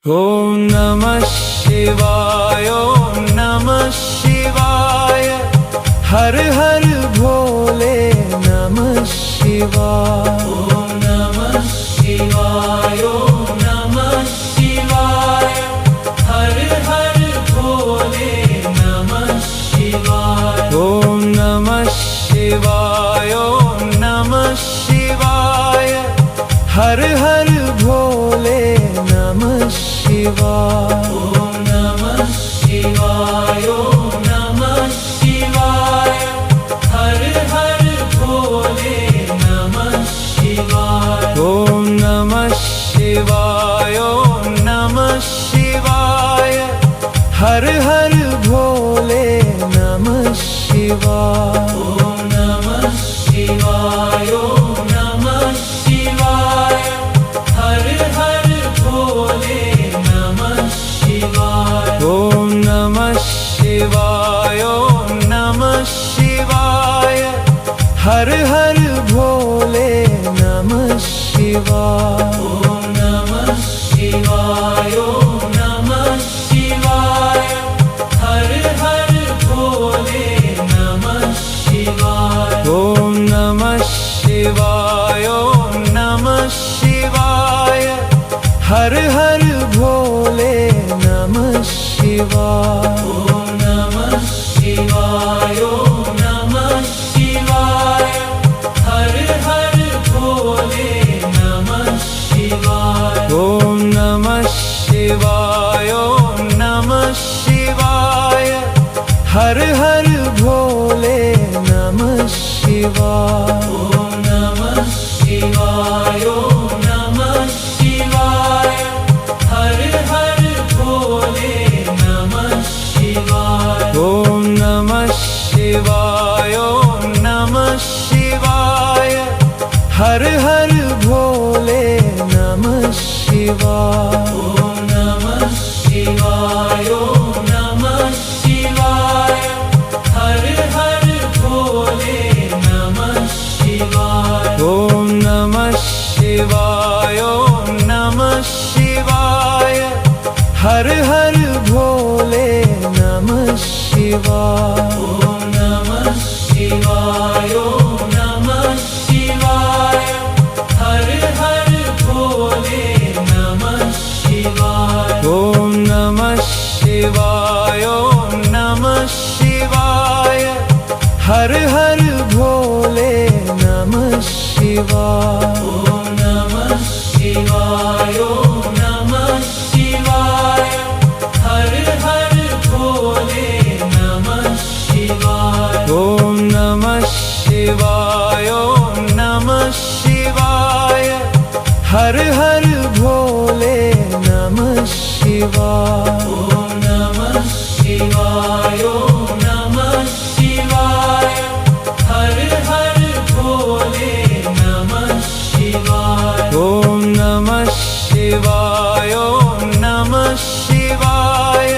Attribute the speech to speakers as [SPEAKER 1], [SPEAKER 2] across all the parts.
[SPEAKER 1] ॐ नमः शिवाय ॐ नमः शिवाय हर हर भोले नमः शिवाय ॐ नमः शिवाय ॐ नमः शिवाय हर हर भोले नमः शिवाय ॐ नमः शिवाय ॐ नमः शिवाय हर हर भोले नमः शिवाय ॐ नमः शिवाय ॐ नमः शिवाय हर हर भोले नमः शिवाय ॐ नमः शिवाय ॐ नमः शिवाय हर हर भोले नमः शिवाय ॐ नमः शिवाय ॐ नमः शिवाय हर हर भोले नमः शिवाय ॐ नमः शिवाय ॐ नमः शिवाय हर हर भोले नमः शिवाय ॐ नमः शिवाय ॐ नमः शिवाय हर हर भोले नमः शिवाय ॐ नमः शिवाय ॐ नमः शिवाय हर हर भोले नमः शिवाय ॐ नमः शिवाय ॐ नमः शिवाय हर हर भोले नमः शिवाय ॐ नमः शिवाय ॐ नमः शिवाय हर हर भोले नमः शिवाय ॐ नमः शिवाय ॐ नमः शिवाय हर हर भोले नमः शिवाय ॐ नमः शिवाय ॐ नमः शिवाय हर हर भोले नमः शिवाय ॐ नमः शिवाय ॐ नमः शिवाय हर हर भोले नमः शिवाय ॐ नमः शिवाय ॐ नमः शिवाय हर हर भोले नमः शिवाय ॐ नमः शिवाय ॐ नमः शिवाय हर हर भोले नमः शिवाय ॐ नमः शिवाय ॐ नमः शिवाय हर हर भोले नमः शिवाय ॐ नमः शिवाय ॐ नमः शिवाय हर हर भोले नमः शिवाय ॐ नमः शिवाय ॐ नमः शिवाय हर हर भोले नमः शिवाय ॐ नमः शिवाय ॐ नमः शिवाय हर हर भोले नमः शिवाय ॐ नमः शिवाय ॐ नमः शिवाय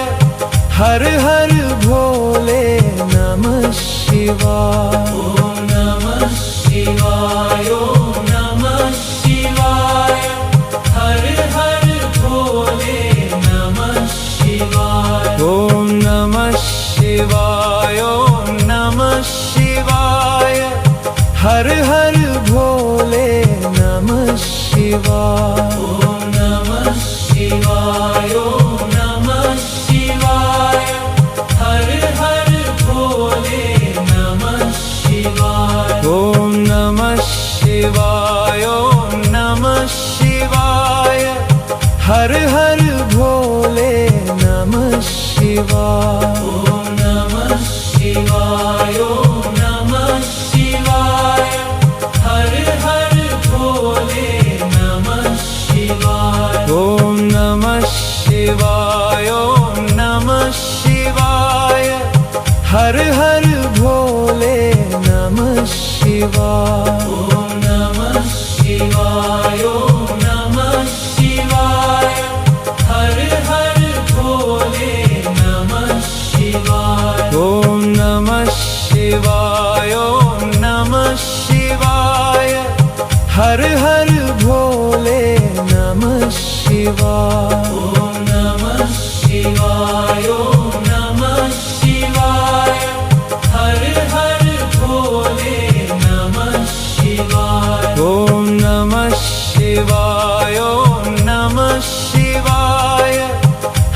[SPEAKER 1] हर हर भोले नमः शिवाय ॐ नमः शिवाय ॐ नमः शिवाय हर हर भोले नमः शिवाय ॐ नमः शिवाय ॐ नमः शिवाय हर हर भोले नमः शिवाय ॐ नमः शिवाय ॐ नमः शिवाय हर हर भोले नमः शिवाय ॐ नमः शिवाय ॐ नमः शिवाय हर हर भोले नमः शिवाय ॐ नमः शिवाय ॐ नमः शिवाय हर हर भोले नमः शिवाय ॐ नमः शिवाय ॐ नमः शिवाय हर हर भोले नमः शिवाय ॐ नमः शिवाय ॐ नमः शिवाय हर हर भोले नमः शिवाय ॐ नमः शिवाय ॐ नमः शिवाय हर हर भोले नमः शिवाय ॐ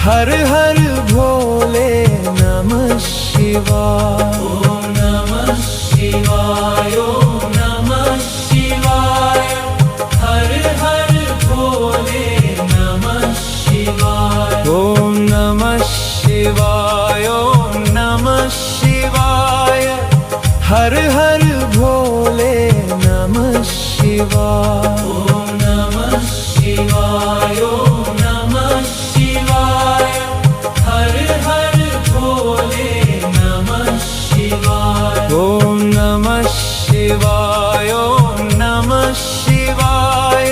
[SPEAKER 1] हर हर भोले नमः शिवाय।
[SPEAKER 2] ओम नमः शिवाय, ओम नमः शिवाय, हर हर भोले नमः शिवाय।
[SPEAKER 1] ओम नमः शिवाय, ओम नमः शिवाय, हर हर भोले नमः शिवाय।
[SPEAKER 2] ओम नमः शिवाय, ओम नमः शिवाय, हर हर भोले नमः शिवाय।
[SPEAKER 1] ओम नमः शिवाय, ओम नमः शिवाय,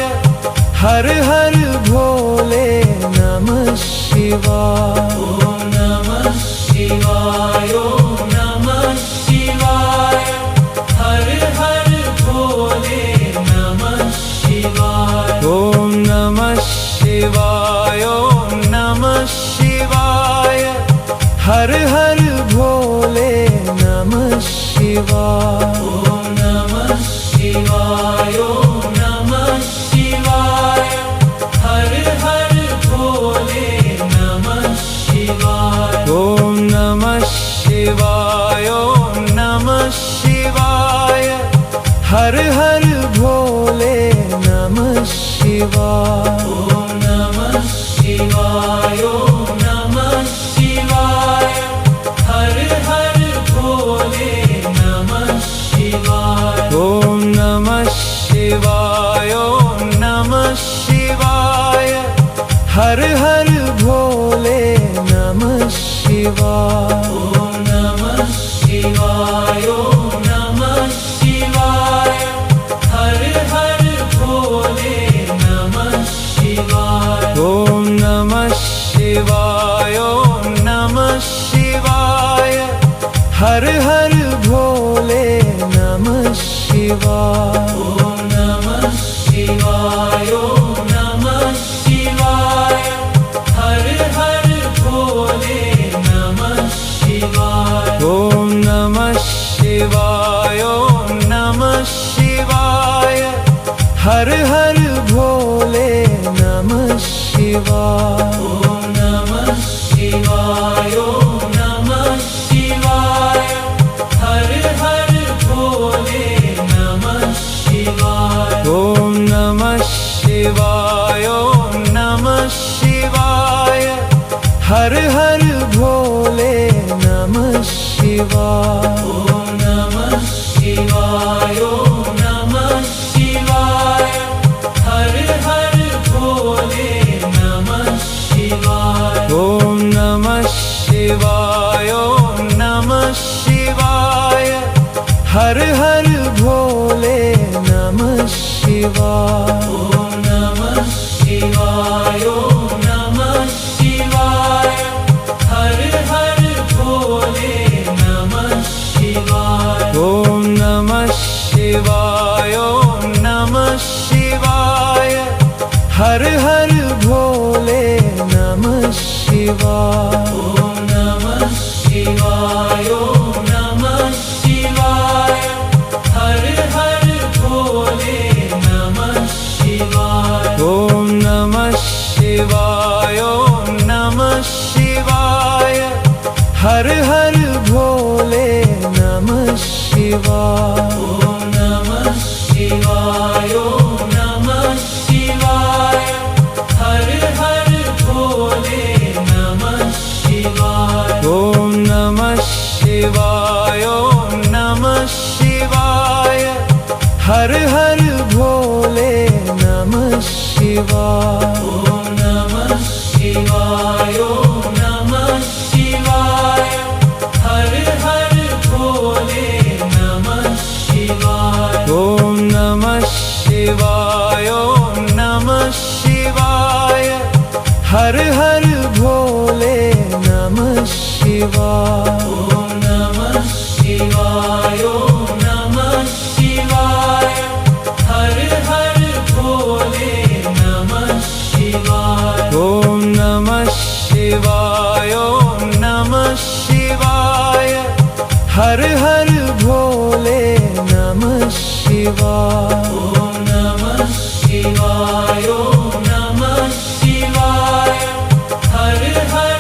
[SPEAKER 1] हर हर भोले नमः शिवाय।
[SPEAKER 2] ओम नमः शिवाय, ओम नमः शिवाय, हर हर भोले नमः शिवाय।
[SPEAKER 1] ओम नमः शिवाय, ओम नमः शिवाय, हर हर भोले नमः शिवाय।
[SPEAKER 2] ओम नमः शिवाय, ओम नमः शिवाय, हर हर भोले नमः शिवाय।
[SPEAKER 1] ओम नमः शिवाय, ओम नमः शिवाय, हर हर भोले नमः शिवाय।
[SPEAKER 2] ओम नमः शिवाय, ओम नमः शिवाय, हर हर भोले नमः शिवाय।
[SPEAKER 1] ओम नमः शिवाय, ओम नमः शिवाय, हर हर भोले नमः शिवाय।
[SPEAKER 2] ओम नमः शिवाय, ओम नमः शिवाय, हर हर भोले नमः शिवाय।
[SPEAKER 1] ओम नमः शिवाय, ओम नमः शिवाय, हर हर भोले नमः शिवाय।
[SPEAKER 2] ओम नमः शिवाय, ओम नमः शिवाय, हर हर भोले नमः शिवाय।
[SPEAKER 1] ओम नमः शिवाय, ओम नमः शिवाय, हर हर भोले नमः शिवाय।
[SPEAKER 2] ओम नमः शिवाय, ओम नमः शिवाय, हर हर भोले नमः शिवाय।
[SPEAKER 1] ओम नमः शिवाय, ओम नमः शिवाय, हर हर भोले नमः शिवाय।
[SPEAKER 2] ओम नमः शिवाय, ओम नमः शिवाय, हर हर भोले नमः शिवाय।
[SPEAKER 1] ओम नमः शिवाय, ओम नमः शिवाय, हर हर भोले नमः शिवाय।
[SPEAKER 2] ओम नमः शिवाय, ओम नमः शिवाय, हर हर भोले नमः शिवाय।
[SPEAKER 1] ओम नमः शिवाय, ओम नमः शिवाय, हर हर भोले नमः शिवाय।
[SPEAKER 2] ओम नमः शिवाय, ओम नमः शिवाय, हर हर भोले नमः शिवाय।
[SPEAKER 1] ओम नमः शिवाय, ओम नमः शिवाय, हर हर भोले नमः शिवाय।
[SPEAKER 2] ओम नमः शिवाय, ओम नमः शिवाय, हर हर भोले नमः शिवाय।
[SPEAKER 1] ओम नमः शिवाय, ओम नमः शिवाय, हर हर भोले नमः शिवाय।
[SPEAKER 2] ओम नमः शिवाय, ओम नमः शिवाय, हर हर भोले नमः शिवाय।
[SPEAKER 1] ओम नमः शिवाय, ओम नमः शिवाय, हर हर भोले नमः शिवाय।
[SPEAKER 2] ओम नमः शिवाय, ओम नमः शिवाय, हर हर भोले नमः शिवाय।
[SPEAKER 1] ओम नमः शिवाय, ओम नमः शिवाय, हर हर भोले नमः शिवाय।
[SPEAKER 2] ओम नमः शिवाय, ओम नमः शिवाय, हर हर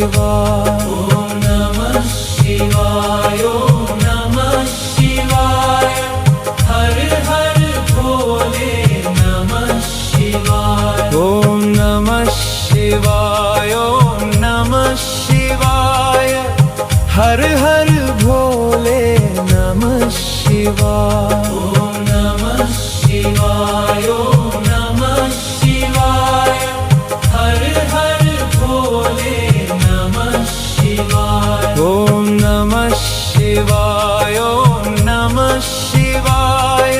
[SPEAKER 1] शिवाय।
[SPEAKER 2] ॐ नमः शिवाय ॐ नमः शिवाय हर हर भोले नमः शिवाय।
[SPEAKER 1] ॐ नमः शिवाय ॐ नमः शिवाय हर हर भोले नमः शिवाय।
[SPEAKER 2] ॐ नमः शिवाय ॐ नमः शिवाय हर हर भोले नमः शिवाय।
[SPEAKER 1] ॐ नमः शिवाय ॐ नमः शिवाय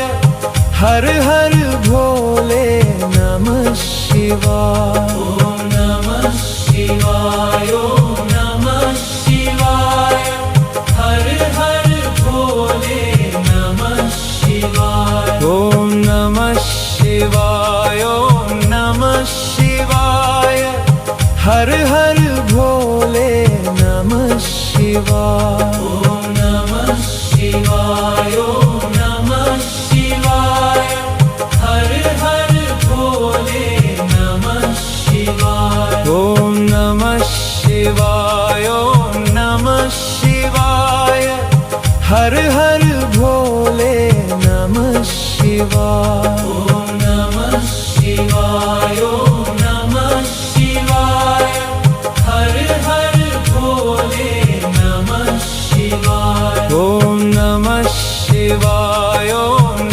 [SPEAKER 1] हर हर भोले नमः शिवाय।
[SPEAKER 2] ॐ नमः शिवाय ॐ नमः शिवाय हर हर भोले नमः शिवाय।
[SPEAKER 1] ॐ नमः शिवाय ॐ नमः शिवाय हर हर भोले नमः शिवाय।
[SPEAKER 2] ॐ नमः शिवाय ॐ नमः शिवाय हर हर भोले नमः शिवाय।
[SPEAKER 1] ॐ नमः शिवाय ॐ नमः शिवाय हर हर भोले नमः शिवाय।
[SPEAKER 2] ॐ नमः शिवाय ॐ नमः शिवाय हर हर भोले नमः शिवाय।
[SPEAKER 1] ॐ नमः शिवाय ॐ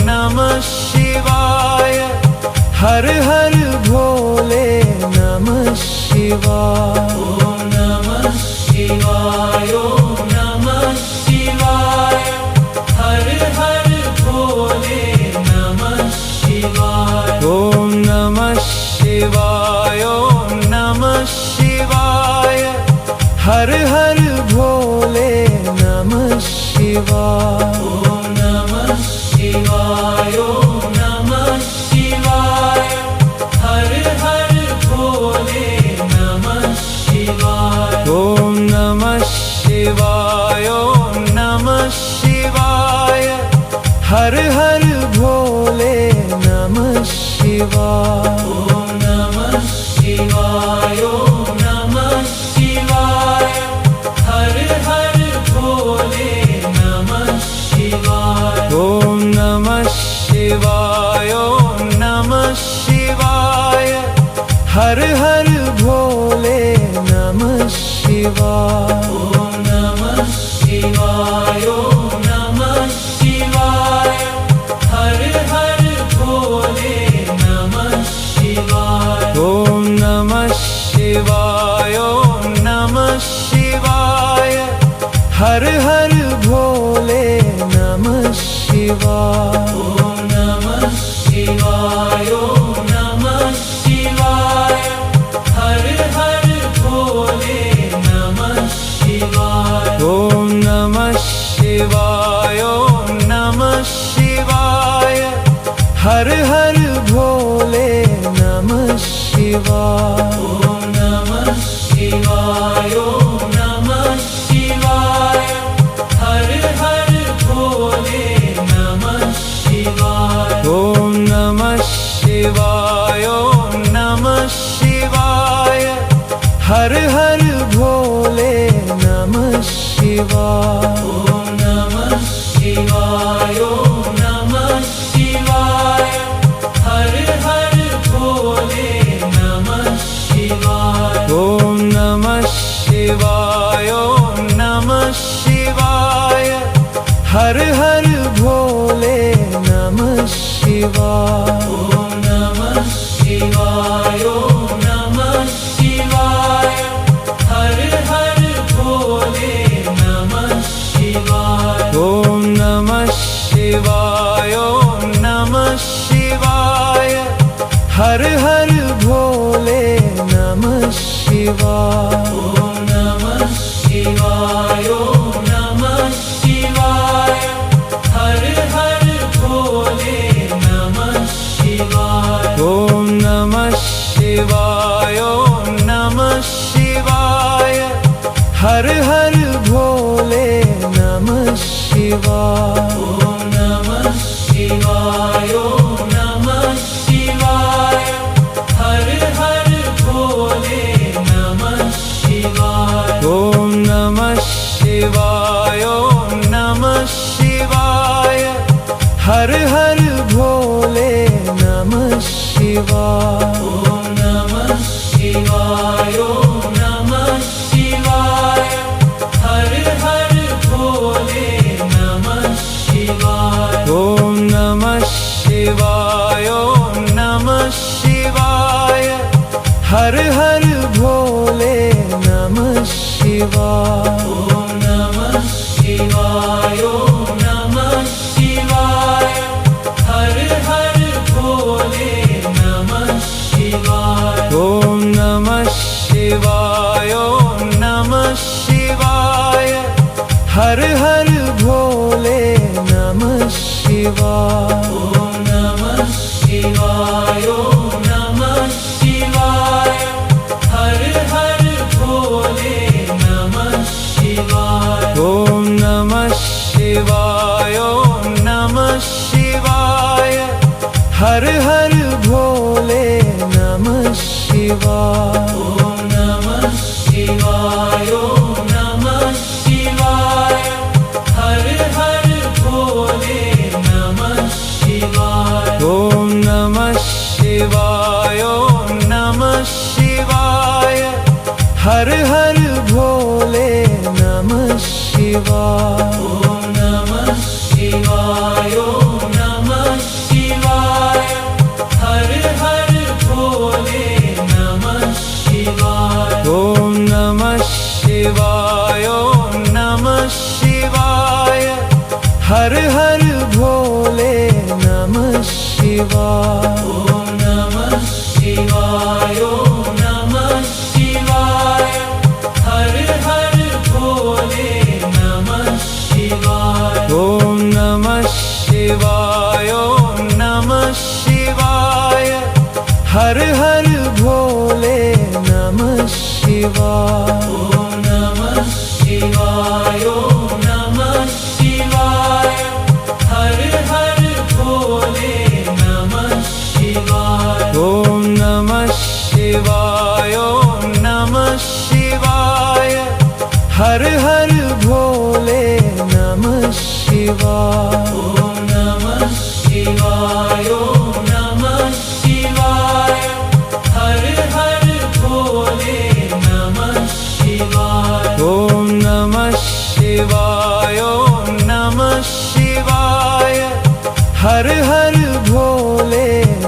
[SPEAKER 1] नमः शिवाय हर हर भोले नमः शिवाय।
[SPEAKER 2] ॐ नमः शिवाय ॐ नमः शिवाय हर हर भोले नमः शिवाय।
[SPEAKER 1] ॐ नमः शिवाय ॐ नमः शिवाय हर हर भोले नमः शिवाय।
[SPEAKER 2] ॐ नमः शिवाय ॐ नमः शिवाय हर हर भोले नमः शिवाय।
[SPEAKER 1] ॐ नमः शिवाय ॐ नमः शिवाय हर हर भोले नमः शिवाय।
[SPEAKER 2] ॐ नमः शिवाय ॐ नमः शिवाय हर हर भोले नमः शिवाय।
[SPEAKER 1] ॐ नमः शिवाय ॐ नमः शिवाय हर हर भोले नमः शिवाय।
[SPEAKER 2] ॐ नमः शिवाय ॐ नमः शिवाय हर हर भोले नमः शिवाय।
[SPEAKER 1] ॐ नमः शिवाय ॐ नमः शिवाय हर हर भोले नमः शिवाय।
[SPEAKER 2] ॐ नमः शिवाय ॐ नमः शिवाय हर हर भोले नमः शिवाय।
[SPEAKER 1] ॐ नमः शिवाय ॐ नमः शिवाय हर हर भोले नमः शिवाय।
[SPEAKER 2] ॐ नमः शिवाय ॐ नमः शिवाय हर हर भोले नमः शिवाय।
[SPEAKER 1] ॐ नमः शिवाय ॐ नमः शिवाय हर हर भोले नमः शिवाय।
[SPEAKER 2] ॐ नमः शिवाय ॐ नमः शिवाय हर हर भोले नमः शिवाय।
[SPEAKER 1] ॐ नमः शिवाय ॐ नमः शिवाय हर हर भोले नमः शिवाय।
[SPEAKER 2] ॐ नमः शिवाय ॐ नमः शिवाय हर हर भोले नमः शिवाय।
[SPEAKER 1] ॐ नमः शिवाय ॐ नमः शिवाय हर हर भोले नमः शिवाय।
[SPEAKER 2] ॐ नमः शिवाय ॐ नमः शिवाय हर हर भोले नमः शिवाय।
[SPEAKER 1] ॐ नमः शिवाय ॐ नमः शिवाय हर हर भोले नमः शिवाय।
[SPEAKER 2] ॐ नमः शिवाय ॐ नमः शिवाय हर हर भोले नमः शिवाय।
[SPEAKER 1] हर हर भोले नमः शिवाय।
[SPEAKER 2] ओम नमः शिवाय, ओम नमः शिवाय, हर हर भोले नमः शिवाय।
[SPEAKER 1] ओम नमः शिवाय, ओम नमः शिवाय, हर हर भोले नमः शिवाय।
[SPEAKER 2] ओम नमः शिवाय, ओम नमः शिवाय, हर हर भोले नमः शिवाय।
[SPEAKER 1] ओम नमः शिवाय, ओम नमः शिवाय, हर हर भोले नमः शिवाय।
[SPEAKER 2] ओम नमः शिवाय, ओम नमः शिवाय, हर हर भोले नमः शिवाय।
[SPEAKER 1] ओम नमः शिवाय, ओम नमः शिवाय, हर हर भोले नमः शिवाय।
[SPEAKER 2] ओम नमः शिवाय, ओम नमः शिवाय, हर हर भोले नमः शिवाय।
[SPEAKER 1] ओम नमः शिवाय, ओम नमः शिवाय, हर हर भोले नमः शिवाय।
[SPEAKER 2] ओम नमः शिवाय, ओम नमः शिवाय, हर हर भोले नमः शिवाय।
[SPEAKER 1] ओम नमः शिवाय, ओम नमः शिवाय, हर हर भोले नमः शिवाय।
[SPEAKER 2] ओम नमः शिवाय, ओम नमः शिवाय, हर हर भोले नमः शिवाय।
[SPEAKER 1] ओम नमः शिवाय, ओम नमः शिवाय, हर हर भोले नमः शिवाय।
[SPEAKER 2] ओम नमः शिवाय, ओम नमः शिवाय, हर हर भोले नमः शिवाय।
[SPEAKER 1] ओम नमः शिवाय, ओम नमः शिवाय, हर हर भोले नमः शिवाय।
[SPEAKER 2] ओम नमः शिवाय, ओम नमः शिवाय, हर हर भोले नमः शिवाय।
[SPEAKER 1] ओम नमः शिवाय, ओम नमः शिवाय, हर हर भोले नमः शिवाय।
[SPEAKER 2] ओम नमः शिवाय, ओम नमः शिवाय, हर हर भोले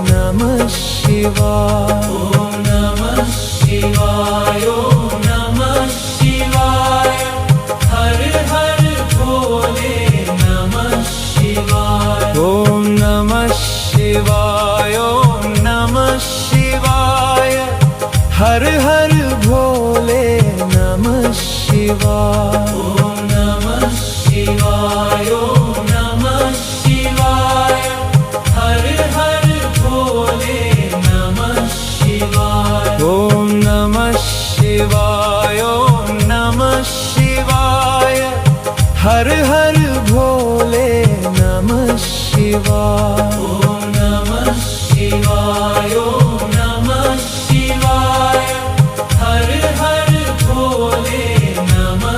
[SPEAKER 2] नमः शिवाय।
[SPEAKER 1] ओम नमः शिवाय, ओम नमः शिवाय, हर हर भोले नमः शिवाय।
[SPEAKER 2] ओम नमः शिवाय, ओम नमः शिवाय, हर हर भोले नमः शिवाय।
[SPEAKER 1] ओम नमः शिवाय, ओम नमः शिवाय, हर हर भोले नमः शिवाय।
[SPEAKER 2] ओम नमः शिवाय, ओम नमः शिवाय, हर हर भोले नमः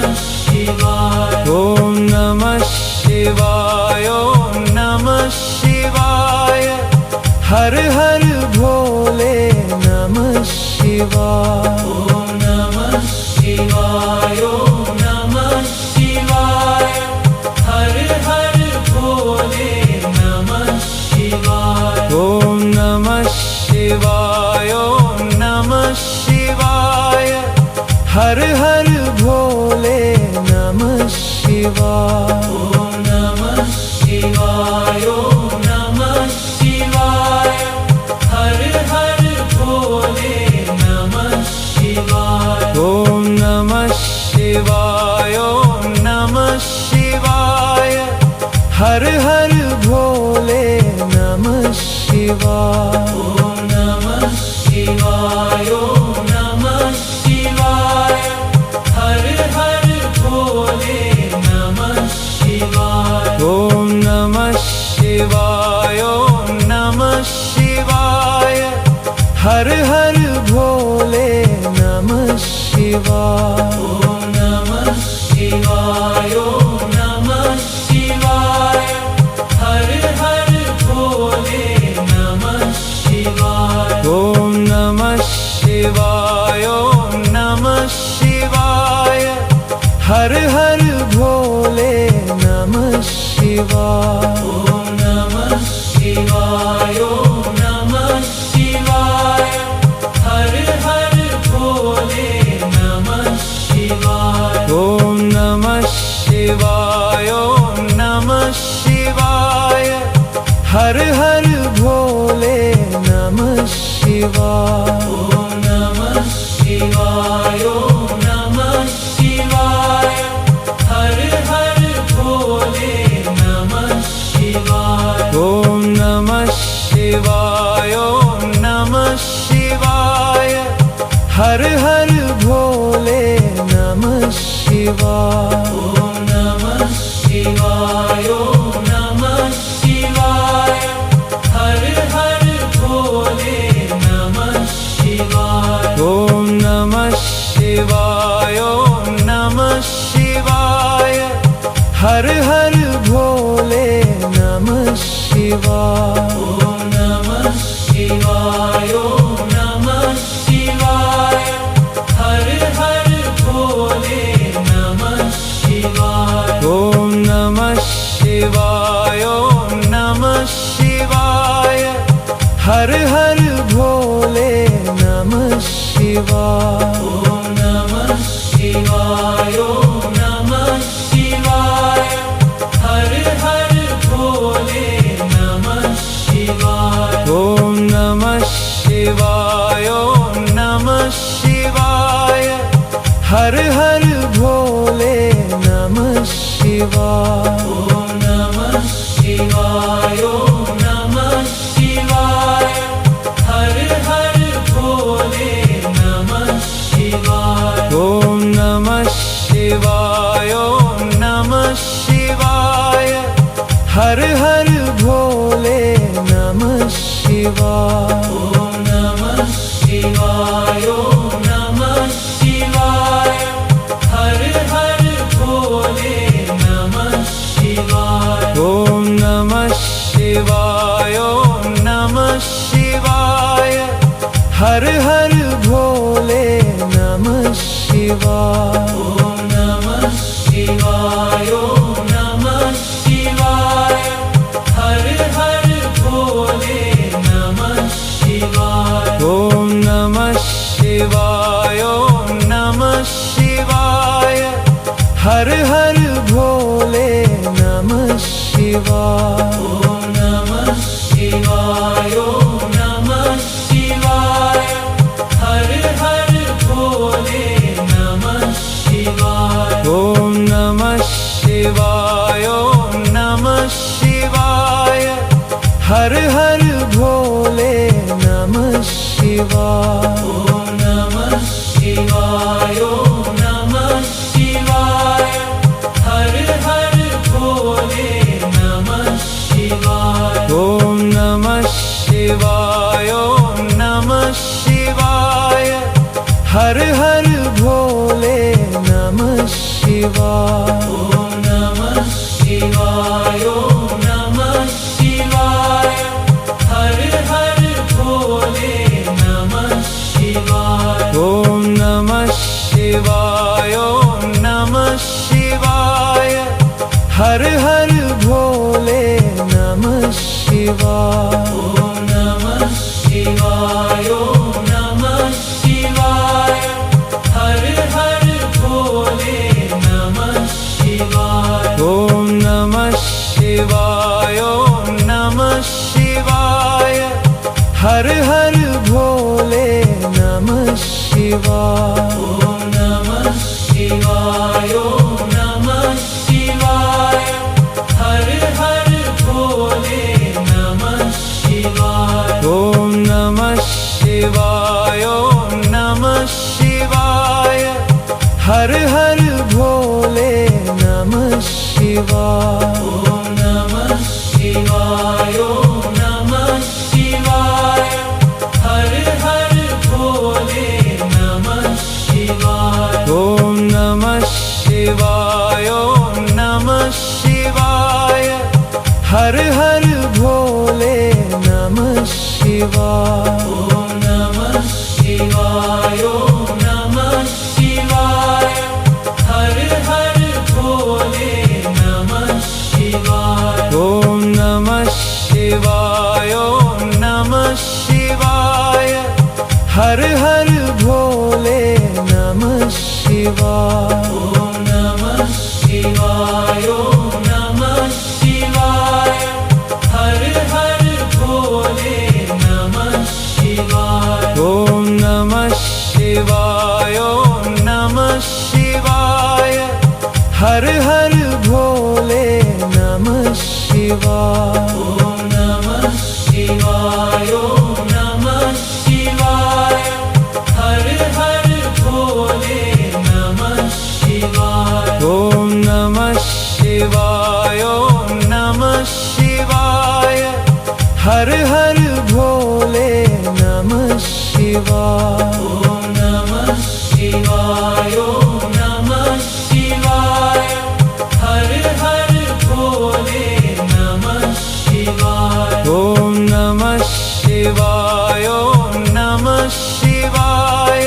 [SPEAKER 2] शिवाय।
[SPEAKER 1] ओम नमः शिवाय, ओम नमः शिवाय, हर हर भोले नमः शिवाय।
[SPEAKER 2] ओम नमः शिवाय, ओम नमः शिवाय, हर हर भोले नमः शिवाय।
[SPEAKER 1] ओम नमः शिवाय, ओम नमः शिवाय, हर हर भोले नमः शिवाय।
[SPEAKER 2] ओम नमः शिवाय, ओम नमः शिवाय, हर हर भोले नमः शिवाय।
[SPEAKER 1] ओम नमः शिवाय, ओम नमः शिवाय, हर हर भोले नमः शिवाय।
[SPEAKER 2] ओम नमः शिवाय, ओम नमः शिवाय, हर हर भोले नमः शिवाय।
[SPEAKER 1] ओम नमः शिवाय, ओम नमः शिवाय, हर हर भोले नमः शिवाय।
[SPEAKER 2] ओम नमः शिवाय, ओम नमः शिवाय, हर हर
[SPEAKER 1] हर हर भोले नमः शिवाय।
[SPEAKER 2] ओम नमः शिवाय ओम नमः शिवाय हर हर भोले नमः शिवाय।
[SPEAKER 1] ओम नमः शिवाय ओम नमः शिवाय हर हर भोले नमः शिवाय।
[SPEAKER 2] ओम नमः शिवाय ओम नमः शिवाय हर हर भोले नमः शिवाय।
[SPEAKER 1] ओम नमः शिवाय ओम नमः शिवाय हर हर भोले नमः शिवाय।
[SPEAKER 2] ओम नमः शिवाय ओम नमः शिवाय हर हर भोले नमः शिवाय।
[SPEAKER 1] ओम नमः शिवाय ओम नमः शिवाय हर हर भोले नमः शिवाय।
[SPEAKER 2] ओम नमः शिवाय ओम नमः शिवाय हर हर भोले नमः शिवाय।
[SPEAKER 1] ओम नमः शिवाय ओम नमः शिवाय हर हर भोले नमः शिवाय।
[SPEAKER 2] ओम नमः शिवाय ओम नमः शिवाय हर हर भोले नमः शिवाय।
[SPEAKER 1] ओम नमः शिवाय ओम नमः शिवाय हर हर भोले नमः शिवाय।
[SPEAKER 2] ओम नमः शिवाय ओम नमः शिवाय हर हर भोले नमः शिवाय।
[SPEAKER 1] ओम नमः शिवाय ओम नमः शिवाय हर हर भोले नमः शिवाय।
[SPEAKER 2] ओम नमः शिवाय ओम नमः शिवाय हर हर भोले नमः शिवाय।
[SPEAKER 1] ओम नमः शिवाय ओम नमः शिवाय हर हर भोले नमः शिवाय।
[SPEAKER 2] ओम नमः शिवाय ओम नमः शिवाय हर हर भोले नमः शिवाय।
[SPEAKER 1] ओम नमः शिवाय ओम नमः शिवाय हर हर भोले नमः शिवाय।
[SPEAKER 2] ओम नमः शिवाय ओम नमः शिवाय हर हर भोले नमः शिवाय।
[SPEAKER 1] ओम नमः शिवाय ओम नमः शिवाय हर हर भोले नमः शिवाय।
[SPEAKER 2] ओम नमः शिवाय ओम नमः शिवाय हर हर भोले नमः शिवाय।
[SPEAKER 1] ओम नमः शिवाय ओम नमः शिवाय हर हर भोले नमः शिवाय।
[SPEAKER 2] ओम नमः शिवाय ओम नमः शिवाय हर हर भोले नमः शिवाय।
[SPEAKER 1] ओम नमः शिवाय ओम नमः शिवाय हर हर भोले नमः शिवाय।
[SPEAKER 2] ओम नमः शिवाय ओम नमः शिवाय हर हर भोले नमः शिवाय।
[SPEAKER 1] ओम नमः शिवाय ओम नमः शिवाय हर हर भोले नमः शिवाय।
[SPEAKER 2] ओम नमः शिवाय ओम नमः शिवाय हर हर भोले नमः शिवाय।
[SPEAKER 1] ओम नमः शिवाय ओम नमः शिवाय हर हर भोले नमः शिवाय।
[SPEAKER 2] ओम नमः शिवाय ओम नमः शिवाय हर हर भोले नमः शिवाय।
[SPEAKER 1] ओम नमः शिवाय ओम नमः शिवाय हर हर भोले नमः शिवाय।
[SPEAKER 2] ओम नमः शिवाय ओम नमः शिवाय हर हर
[SPEAKER 1] हर हर भोले नमः शिवाय।
[SPEAKER 2] ओम नमः शिवाय ओम नमः शिवाय हर हर भोले नमः शिवाय।
[SPEAKER 1] ओम नमः शिवाय ओम नमः शिवाय हर हर भोले नमः शिवाय।
[SPEAKER 2] ओम नमः शिवाय ओम नमः शिवाय हर हर भोले नमः शिवाय।
[SPEAKER 1] ओम नमः शिवाय ओम नमः शिवाय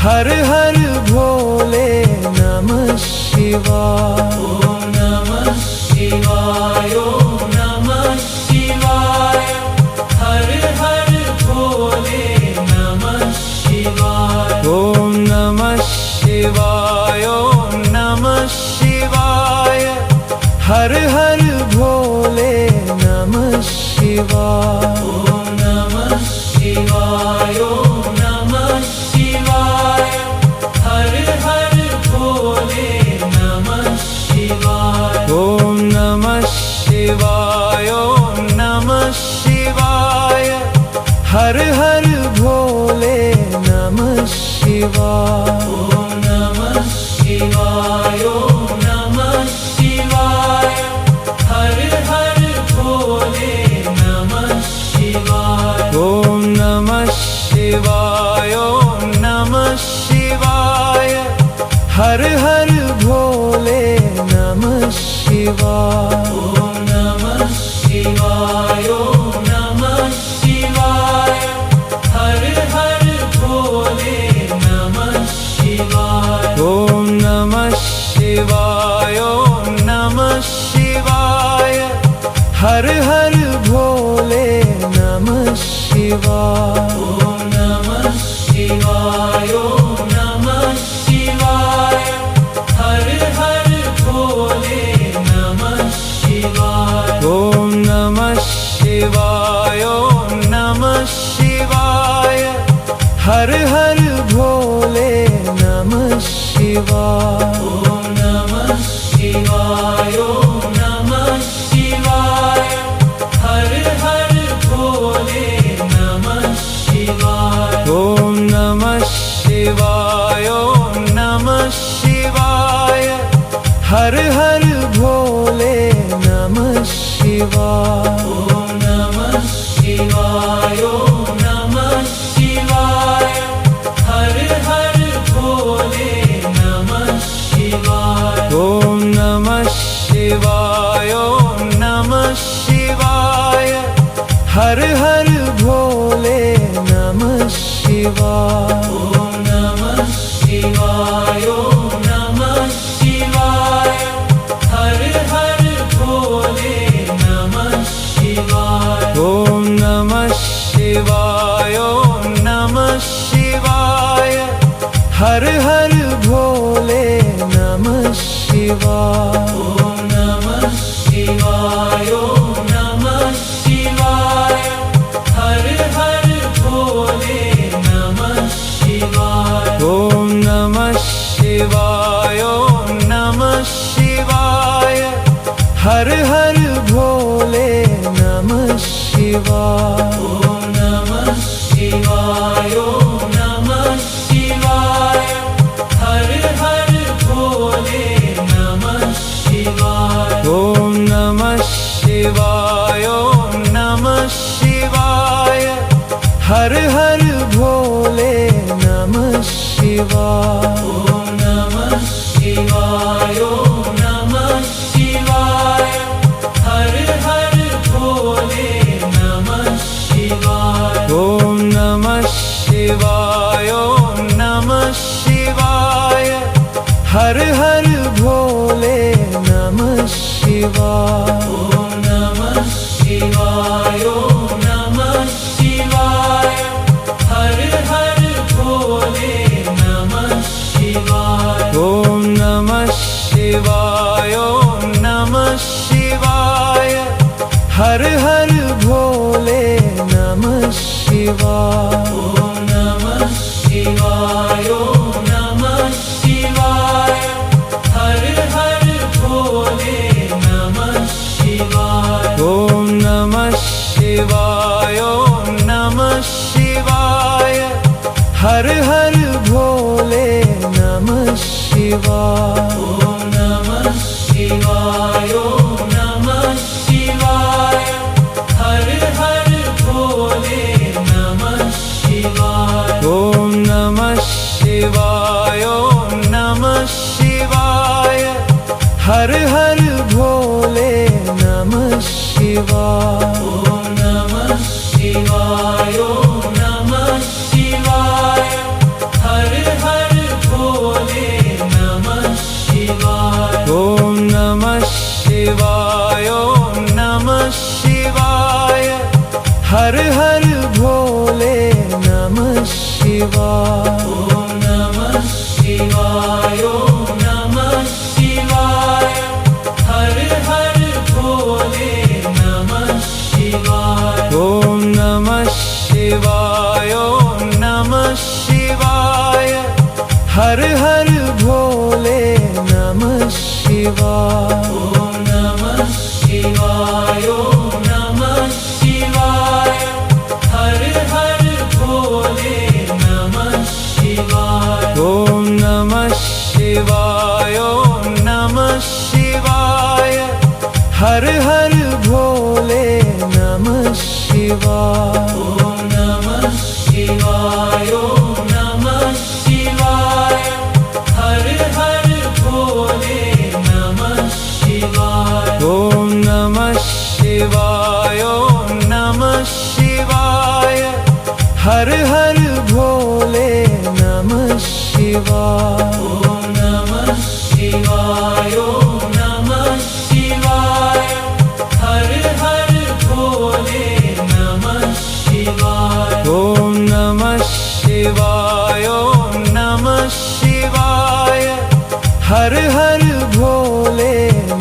[SPEAKER 1] हर हर भोले नमः शिवाय।
[SPEAKER 2] ओम नमः शिवाय ओम नमः शिवाय हर हर भोले नमः शिवाय।
[SPEAKER 1] ओम नमः शिवाय ओम नमः शिवाय हर हर भोले नमः शिवाय।
[SPEAKER 2] ओम नमः शिवाय ओम नमः शिवाय हर हर भोले नमः शिवाय।
[SPEAKER 1] ओम नमः शिवाय ओम नमः शिवाय हर हर भोले नमः शिवाय।
[SPEAKER 2] ओम नमः शिवाय ओम नमः शिवाय हर हर भोले नमः शिवाय।
[SPEAKER 1] ओम नमः शिवाय ओम नमः शिवाय हर हर भोले नमः शिवाय।
[SPEAKER 2] ओम नमः शिवाय ओम नमः शिवाय हर हर भोले नमः शिवाय।
[SPEAKER 1] ओम नमः शिवाय ओम नमः शिवाय हर हर भोले नमः शिवाय।
[SPEAKER 2] ओम नमः शिवाय ओम नमः शिवाय हर हर भोले नमः शिवाय।
[SPEAKER 1] ओम नमः शिवाय ओम नमः शिवाय हर हर भोले नमः शिवाय।
[SPEAKER 2] ओम नमः शिवाय ओम नमः शिवाय हर हर भोले नमः शिवाय।
[SPEAKER 1] ओम नमः शिवाय ओम नमः शिवाय हर हर भोले नमः शिवाय।
[SPEAKER 2] ओम नमः शिवाय ओम नमः शिवाय हर हर भोले नमः शिवाय।
[SPEAKER 1] ओम नमः शिवाय ओम नमः शिवाय हर हर भोले नमः शिवाय।
[SPEAKER 2] ओम नमः शिवाय ओम नमः शिवाय हर हर भोले नमः शिवाय।
[SPEAKER 1] ओम नमः शिवाय ओम नमः शिवाय हर हर भोले नमः शिवाय।
[SPEAKER 2] ओम नमः शिवाय ओम नमः शिवाय हर हर भोले नमः शिवाय।
[SPEAKER 1] ओम नमः शिवाय ओम नमः शिवाय हर हर भोले नमः शिवाय।
[SPEAKER 2] ओम नमः शिवाय ओम नमः शिवाय हर हर भोले नमः शिवाय।
[SPEAKER 1] ओम नमः शिवाय ओम नमः शिवाय हर हर भोले नमः शिवाय।
[SPEAKER 2] ओम नमः शिवाय ओम नमः शिवाय हर हर भोले नमः शिवाय।
[SPEAKER 1] ओम नमः शिवाय ओम नमः शिवाय हर हर भोले नमः शिवाय।
[SPEAKER 2] ओम नमः शिवाय ओम नमः शिवाय हर हर भोले नमः शिवाय।
[SPEAKER 1] ओम नमः शिवाय ओम नमः शिवाय हर हर भोले नमः शिवाय।
[SPEAKER 2] ओम नमः शिवाय ओम नमः शिवाय हर हर
[SPEAKER 1] हर हर भोले नमः शिवाय।
[SPEAKER 2] ओम नमः शिवाय ओम नमः शिवाय हर हर भोले नमः शिवाय।
[SPEAKER 1] ओम नमः शिवाय ओम नमः शिवाय हर हर भोले नमः शिवाय।
[SPEAKER 2] ओम नमः शिवाय ओम नमः शिवाय हर हर भोले नमः शिवाय।
[SPEAKER 1] ओम नमः शिवाय ओम नमः शिवाय हर हर भोले नमः शिवाय।
[SPEAKER 2] ओम नमः शिवाय ओम नमः शिवाय हर हर भोले नमः शिवाय।
[SPEAKER 1] ओम नमः शिवाय ओम नमः शिवाय हर हर भोले नमः शिवाय।
[SPEAKER 2] ओम नमः शिवाय ओम नमः शिवाय हर हर भोले नमः शिवाय।
[SPEAKER 1] ओम नमः शिवाय ओम नमः शिवाय हर हर भोले नमः शिवाय।
[SPEAKER 2] ओम नमः शिवाय ओम नमः शिवाय हर हर भोले नमः शिवाय।
[SPEAKER 1] ओम नमः शिवाय ओम नमः शिवाय हर हर भोले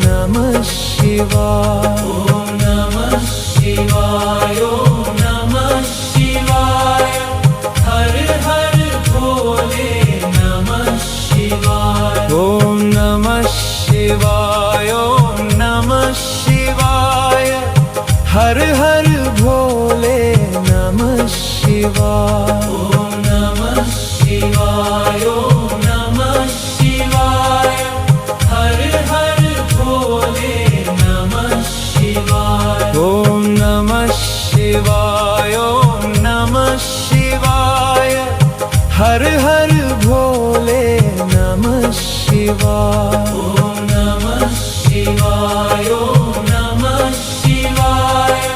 [SPEAKER 1] नमः शिवाय।
[SPEAKER 2] ओम नमः शिवाय ओम नमः शिवाय हर हर भोले नमः शिवाय।
[SPEAKER 1] ओम नमः शिवाय ओम नमः शिवाय हर हर भोले नमः शिवाय।
[SPEAKER 2] ओम नमः शिवाय ओम नमः शिवाय हर हर भोले नमः शिवाय।
[SPEAKER 1] ओम नमः शिवाय ओम नमः शिवाय हर हर भोले नमः शिवाय।
[SPEAKER 2] ओम नमः शिवाय ओम नमः शिवाय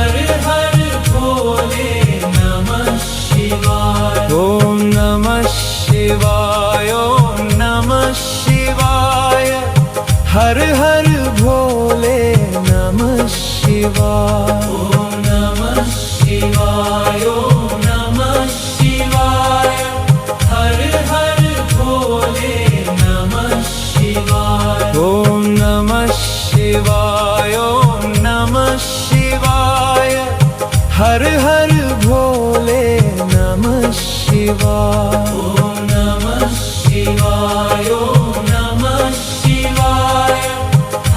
[SPEAKER 2] हर हर भोले नमः शिवाय।
[SPEAKER 1] ओम नमः शिवाय ओम नमः शिवाय हर हर भोले नमः शिवाय।
[SPEAKER 2] ओम नमः शिवाय ओम नमः शिवाय हर हर भोले नमः शिवाय।
[SPEAKER 1] ओम नमः शिवाय ओम नमः शिवाय हर हर भोले नमः शिवाय।
[SPEAKER 2] ओम नमः शिवाय ओम नमः शिवाय हर हर भोले नमः शिवाय।
[SPEAKER 1] ओम नमः शिवाय ओम नमः शिवाय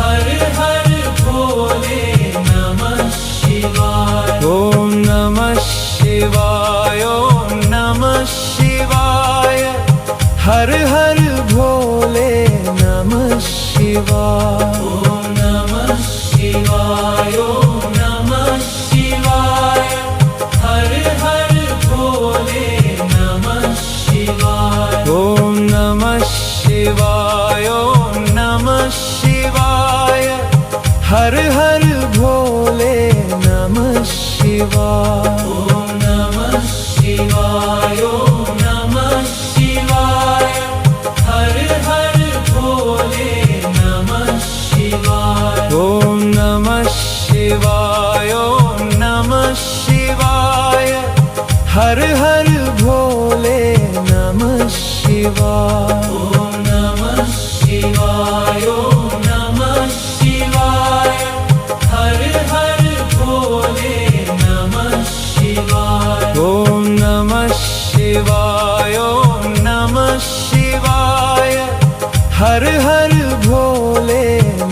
[SPEAKER 1] हर हर भोले नमः शिवाय।
[SPEAKER 2] ओम नमः शिवाय ओम नमः शिवाय हर हर भोले नमः शिवाय।
[SPEAKER 1] ओम नमः शिवाय ओम नमः शिवाय हर हर भोले नमः शिवाय।
[SPEAKER 2] ओम नमः शिवाय ओम नमः शिवाय हर हर भोले नमः शिवाय।
[SPEAKER 1] ओम नमः शिवाय ओम नमः शिवाय हर हर भोले नमः शिवाय।
[SPEAKER 2] ओम नमः शिवाय ओम नमः शिवाय हर हर भोले नमः शिवाय।
[SPEAKER 1] ओम नमः शिवाय ओम नमः शिवाय हर हर भोले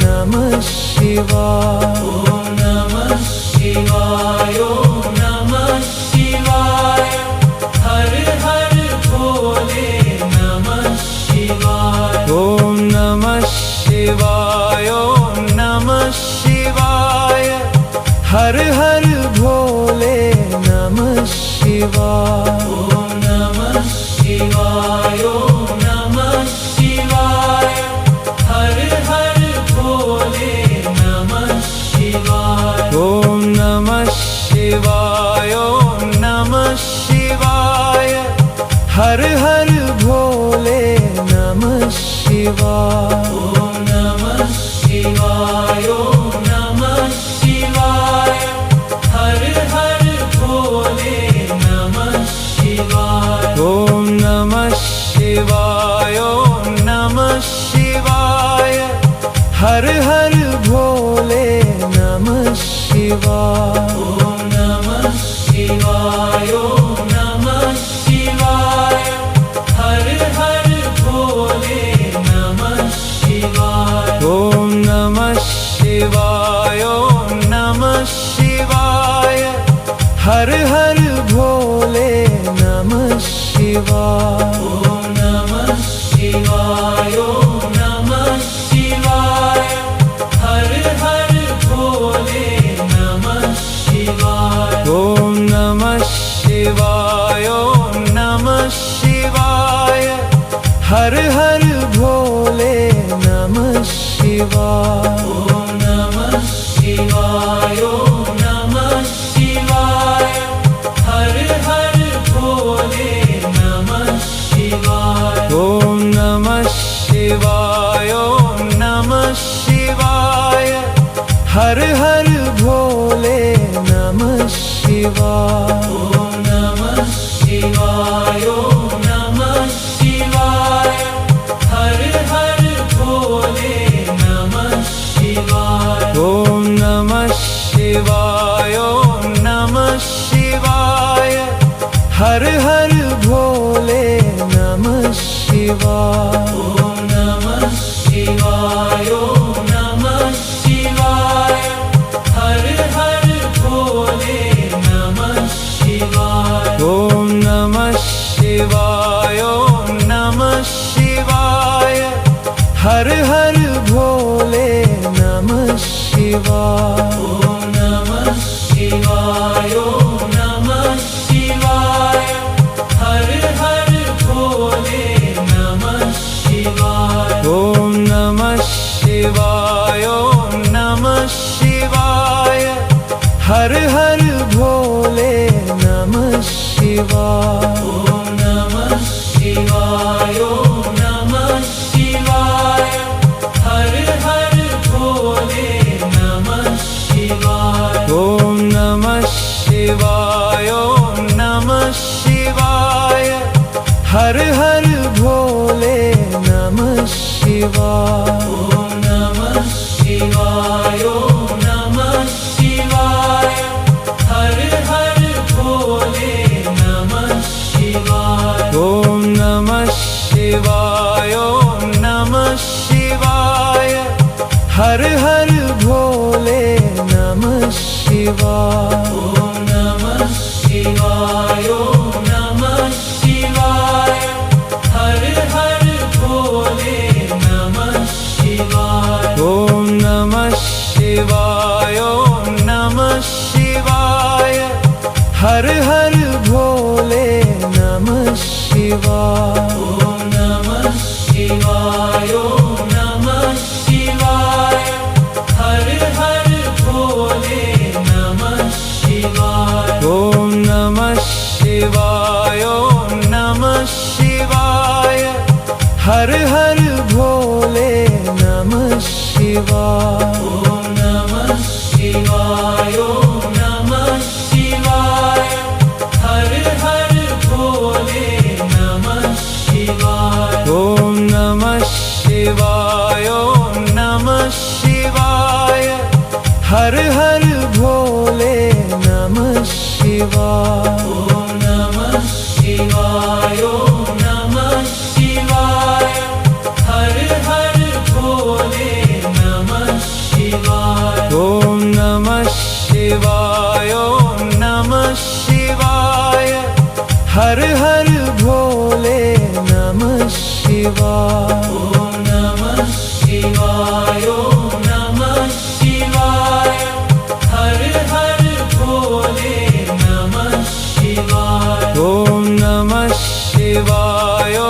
[SPEAKER 1] नमः शिवाय।
[SPEAKER 2] ओम नमः शिवाय ओम नमः शिवाय हर हर भोले नमः शिवाय।
[SPEAKER 1] ओम नमः शिवाय ओम नमः शिवाय हर हर भोले नमः शिवाय।
[SPEAKER 2] ओम नमः शिवाय ओम नमः शिवाय हर हर
[SPEAKER 1] हर हर भोले नमः शिवाय।
[SPEAKER 2] ॐ नमः शिवाय ॐ नमः शिवाय हर हर भोले नमः शिवाय।
[SPEAKER 1] ॐ नमः शिवाय ॐ नमः शिवाय हर हर भोले नमः शिवाय।
[SPEAKER 2] ॐ नमः शिवाय ॐ नमः शिवाय हर हर भोले नमः शिवाय।
[SPEAKER 1] ॐ नमः शिवाय ॐ नमः शिवाय हर हर भोले नमः शिवाय।
[SPEAKER 2] ॐ नमः शिवाय ॐ नमः शिवाय हर हर भोले नमः शिवाय।
[SPEAKER 1] ॐ नमः शिवाय ॐ नमः शिवाय हर हर भोले नमः शिवाय।
[SPEAKER 2] ॐ नमः शिवाय ॐ नमः शिवाय हर हर भोले नमः शिवाय।
[SPEAKER 1] ॐ नमः शिवाय ॐ नमः शिवाय हर हर भोले नमः शिवाय।
[SPEAKER 2] ॐ नमः शिवाय ॐ नमः शिवाय हर हर भोले नमः शिवाय।
[SPEAKER 1] ॐ नमः शिवाय ॐ नमः शिवाय हर हर भोले नमः शिवाय।
[SPEAKER 2] ॐ नमः शिवाय ॐ नमः शिवाय हर हर भोले नमः शिवाय।
[SPEAKER 1] ॐ नमः शिवाय ॐ नमः शिवाय हर हर भोले नमः शिवाय।
[SPEAKER 2] ॐ नमः शिवाय ॐ नमः शिवाय हर हर भोले नमः शिवाय।
[SPEAKER 1] ॐ नमः शिवाय ॐ नमः शिवाय हर हर भोले नमः शिवाय।
[SPEAKER 2] ॐ नमः शिवाय ॐ नमः शिवाय हर हर भोले नमः शिवाय।
[SPEAKER 1] ॐ नमः शिवाय ॐ नमः शिवाय हर हर भोले नमः शिवाय।
[SPEAKER 2] ॐ नमः शिवाय ॐ नमः शिवाय हर हर भोले नमः शिवाय।
[SPEAKER 1] ॐ नमः शिवाय ॐ नमः शिवाय हर हर भोले नमः शिवाय।
[SPEAKER 2] ॐ नमः शिवाय ॐ नमः शिवाय हर हर भोले नमः शिवाय।
[SPEAKER 1] ॐ नमः शिवाय ॐ नमः शिवाय हर हर भोले नमः शिवाय।
[SPEAKER 2] ॐ नमः शिवाय ॐ नमः शिवाय हर हर भोले नमः शिवाय।
[SPEAKER 1] ॐ नमः शिवाय ॐ नमः शिवाय हर हर भोले नमः शिवाय।
[SPEAKER 2] ॐ नमः शिवाय ॐ नमः शिवाय हर हर भोले नमः शिवाय।
[SPEAKER 1] ॐ नमः शिवाय ॐ नमः शिवाय हर हर भोले नमः शिवाय।
[SPEAKER 2] ॐ नमः शिवाय ॐ नमः शिवाय हर हर भोले नमः शिवाय।
[SPEAKER 1] ॐ नमः शिवाय ॐ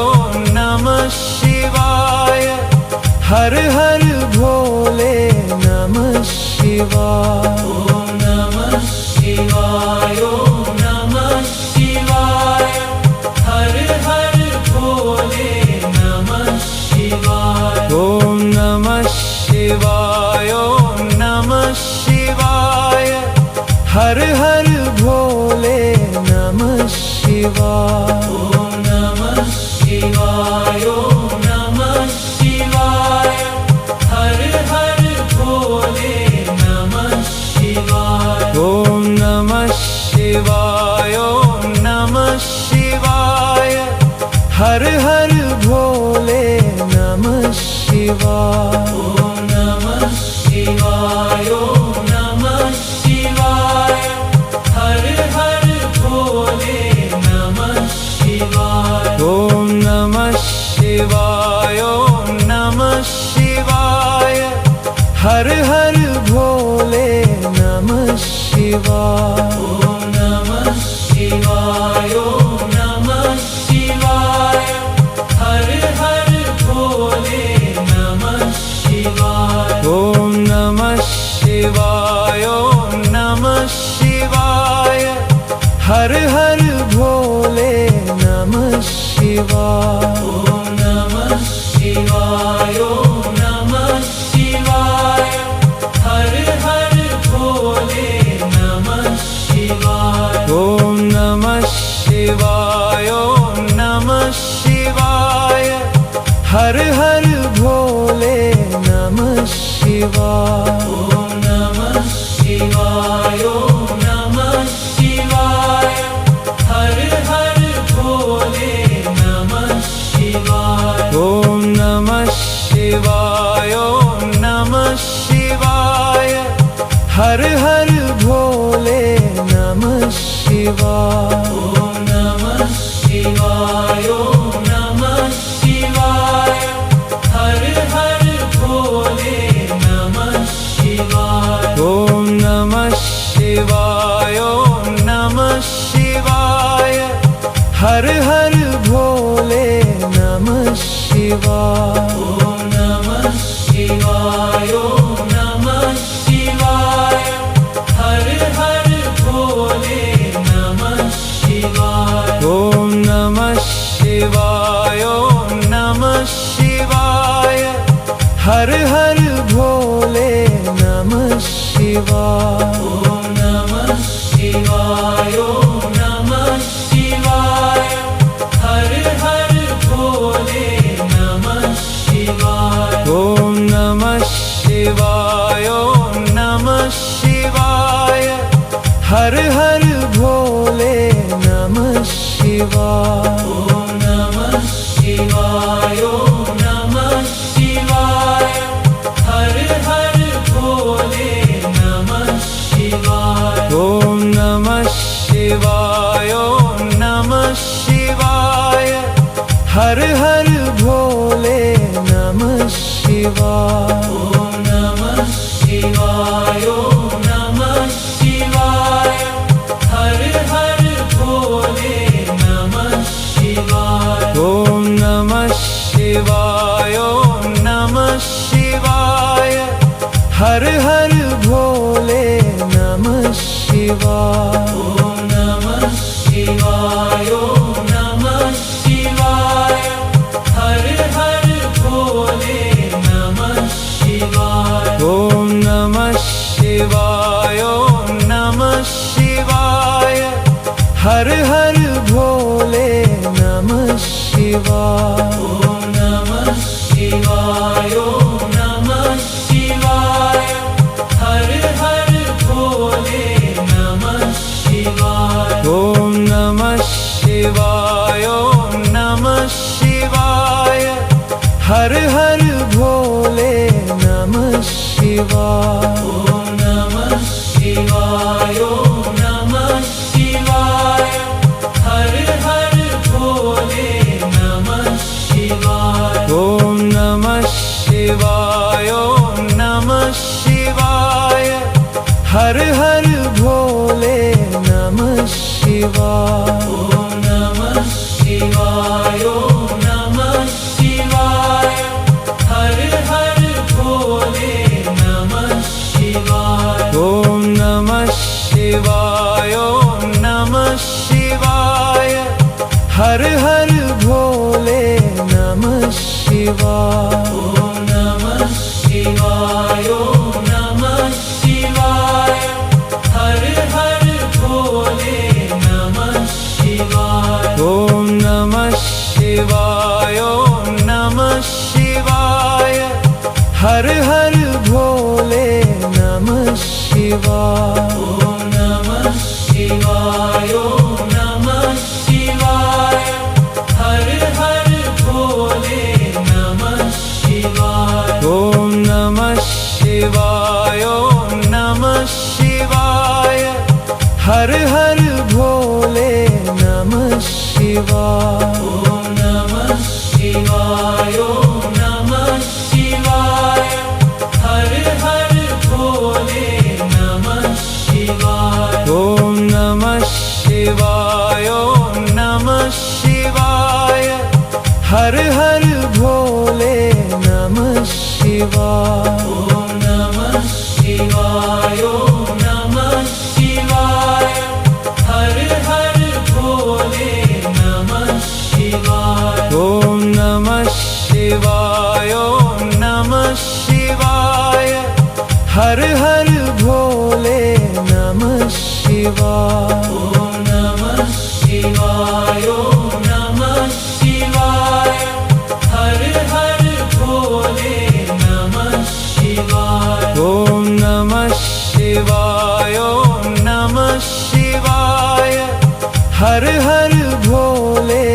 [SPEAKER 1] नमः शिवाय हर हर भोले नमः शिवाय।
[SPEAKER 2] ॐ नमः शिवाय ॐ नमः शिवाय हर हर भोले नमः शिवाय।
[SPEAKER 1] ॐ नमः शिवाय ॐ नमः शिवाय हर हर भोले नमः शिवाय।
[SPEAKER 2] ॐ नमः शिवाय ॐ नमः शिवाय हर हर
[SPEAKER 1] शिवाय।
[SPEAKER 2] ॐ नमः शिवाय ॐ नमः शिवाय हर हर भोले नमः शिवाय।
[SPEAKER 1] ॐ नमः शिवाय ॐ नमः शिवाय हर हर भोले नमः शिवाय।
[SPEAKER 2] ॐ नमः शिवाय ॐ नमः शिवाय हर हर भोले नमः शिवाय।
[SPEAKER 1] ॐ नमः शिवाय ॐ नमः शिवाय हर हर भोले नमः शिवाय।
[SPEAKER 2] ॐ नमः शिवाय ॐ नमः शिवाय हर हर भोले नमः शिवाय।
[SPEAKER 1] ॐ नमः शिवाय ॐ नमः शिवाय हर हर भोले नमः शिवाय।
[SPEAKER 2] ॐ नमः शिवाय ॐ नमः शिवाय हर हर भोले नमः शिवाय।
[SPEAKER 1] ॐ नमः शिवाय ॐ नमः शिवाय हर हर भोले नमः शिवाय।
[SPEAKER 2] ॐ नमः शिवाय ॐ नमः शिवाय हर हर भोले नमः शिवाय।
[SPEAKER 1] ॐ नमः शिवाय ॐ नमः शिवाय हर हर भोले नमः शिवाय।
[SPEAKER 2] ॐ नमः शिवाय ॐ नमः शिवाय हर हर भोले नमः शिवाय।
[SPEAKER 1] ॐ नमः शिवाय ॐ नमः शिवाय हर हर भोले नमः शिवाय।
[SPEAKER 2] ॐ नमः शिवाय ॐ नमः शिवाय हर हर भोले नमः शिवाय।
[SPEAKER 1] ॐ नमः शिवाय ॐ नमः शिवाय हर हर भोले नमः शिवाय।
[SPEAKER 2] ॐ नमः शिवाय ॐ नमः शिवाय हर हर भोले नमः शिवाय।
[SPEAKER 1] ॐ नमः शिवाय ॐ नमः शिवाय हर हर भोले नमः शिवाय।
[SPEAKER 2] ॐ नमः शिवाय ॐ नमः शिवाय हर हर भोले नमः शिवाय।
[SPEAKER 1] ॐ नमः शिवाय ॐ नमः शिवाय हर हर भोले नमः शिवाय।
[SPEAKER 2] ॐ नमः शिवाय ॐ नमः शिवाय हर हर भोले नमः शिवाय।
[SPEAKER 1] ॐ नमः शिवाय ॐ नमः शिवाय हर हर भोले नमः शिवाय।
[SPEAKER 2] ॐ नमः शिवाय ॐ नमः शिवाय हर हर भोले नमः शिवाय।
[SPEAKER 1] ॐ नमः शिवाय ॐ नमः शिवाय हर हर भोले नमः शिवाय।
[SPEAKER 2] ॐ नमः शिवाय ॐ नमः शिवाय हर हर भोले नमः शिवाय।
[SPEAKER 1] ॐ नमः शिवाय ॐ नमः शिवाय हर हर भोले नमः शिवाय।
[SPEAKER 2] ॐ नमः शिवाय ॐ नमः शिवाय हर हर भोले नमः शिवाय।
[SPEAKER 1] ॐ नमः शिवाय ॐ नमः शिवाय हर हर भोले नमः शिवाय।
[SPEAKER 2] ॐ नमः शिवाय ॐ नमः शिवाय हर हर भोले नमः शिवाय।
[SPEAKER 1] ॐ नमः शिवाय ॐ नमः शिवाय हर हर भोले नमः शिवाय।
[SPEAKER 2] ॐ नमः शिवाय ॐ नमः शिवाय हर हर भोले नमः शिवाय।
[SPEAKER 1] हर हर भोले नमः शिवाय।
[SPEAKER 2] ओम नमः शिवाय, ओम नमः शिवाय, हर हर भोले नमः शिवाय।
[SPEAKER 1] ओम नमः शिवाय, ओम नमः शिवाय, हर हर भोले नमः शिवाय।
[SPEAKER 2] ओम नमः शिवाय, ओम नमः शिवाय, हर हर भोले नमः शिवाय।
[SPEAKER 1] ओम नमः शिवाय, ओम नमः शिवाय, हर हर भोले नमः शिवाय।
[SPEAKER 2] ओम नमः शिवाय, ओम नमः शिवाय, हर हर भोले नमः शिवाय।
[SPEAKER 1] ओम नमः शिवाय, ओम नमः शिवाय, हर हर भोले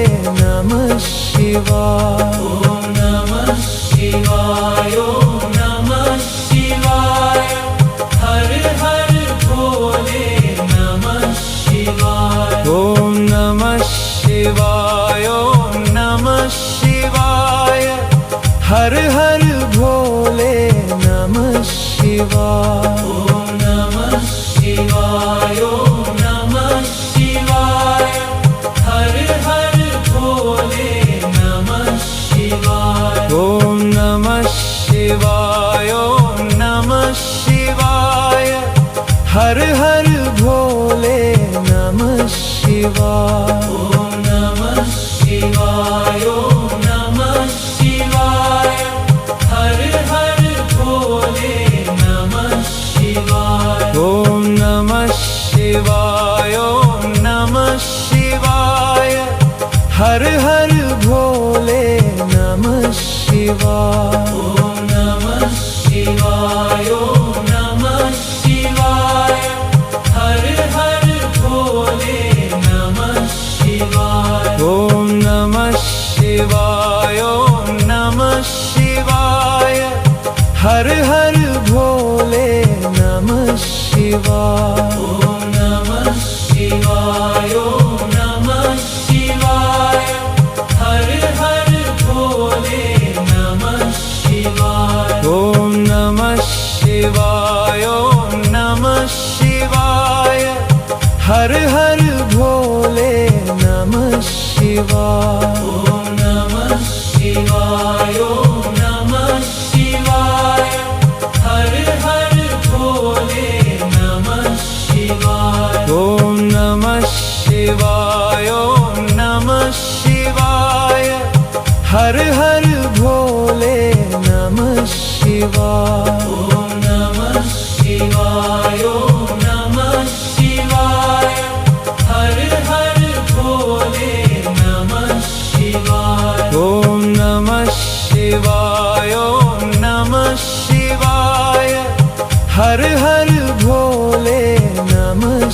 [SPEAKER 1] नमः शिवाय।
[SPEAKER 2] ओम नमः शिवाय, ओम नमः शिवाय, हर हर भोले नमः शिवाय।
[SPEAKER 1] ओम नमः शिवाय, ओम नमः शिवाय, हर हर भोले नमः शिवाय।
[SPEAKER 2] ओम नमः शिवाय, ओम नमः शिवाय, हर हर भोले नमः शिवाय।
[SPEAKER 1] ओम नमः शिवाय, ओम नमः शिवाय, हर हर भोले नमः शिवाय।
[SPEAKER 2] ओम नमः शिवाय, ओम नमः शिवाय, हर हर भोले नमः शिवाय।
[SPEAKER 1] ओम नमः शिवाय, ओम नमः शिवाय, हर हर भोले नमः शिवाय।
[SPEAKER 2] ओम नमः शिवाय, ओम नमः शिवाय, हर हर भोले नमः शिवाय।
[SPEAKER 1] ओम नमः शिवाय, ओम नमः शिवाय, हर हर भोले नमः शिवाय।
[SPEAKER 2] ओम नमः शिवाय, ओम नमः शिवाय, हर हर भोले नमः शिवाय।
[SPEAKER 1] ओम नमः शिवाय, ओम नमः शिवाय, हर हर भोले नमः शिवाय।
[SPEAKER 2] ओम नमः शिवाय, ओम नमः शिवाय, हर हर भोले नमः शिवाय।
[SPEAKER 1] ओम नमः शिवाय, ओम नमः शिवाय, हर हर भोले नमः शिवाय।
[SPEAKER 2] ओम नमः शिवाय, ओम नमः शिवाय, हर हर भोले नमः शिवाय।
[SPEAKER 1] ओम नमः शिवाय, ओम नमः शिवाय, हर हर भोले नमः शिवाय।
[SPEAKER 2] ओम नमः शिवाय, ओम नमः शिवाय, हर हर भोले नमः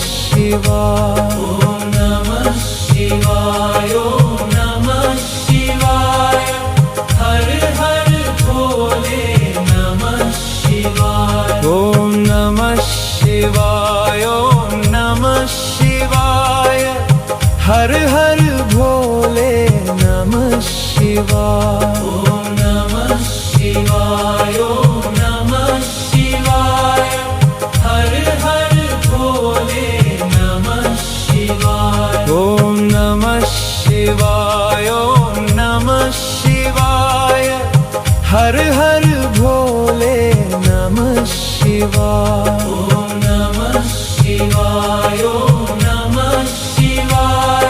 [SPEAKER 2] शिवाय।
[SPEAKER 1] ओम नमः शिवाय, ओम नमः शिवाय, हर हर भोले नमः शिवाय।
[SPEAKER 2] ओम नमः शिवाय, ओम नमः शिवाय, हर हर भोले नमः शिवाय।
[SPEAKER 1] ओम नमः शिवाय, ओम नमः शिवाय, हर हर भोले नमः शिवाय।
[SPEAKER 2] ओम नमः शिवाय, ओम नमः शिवाय,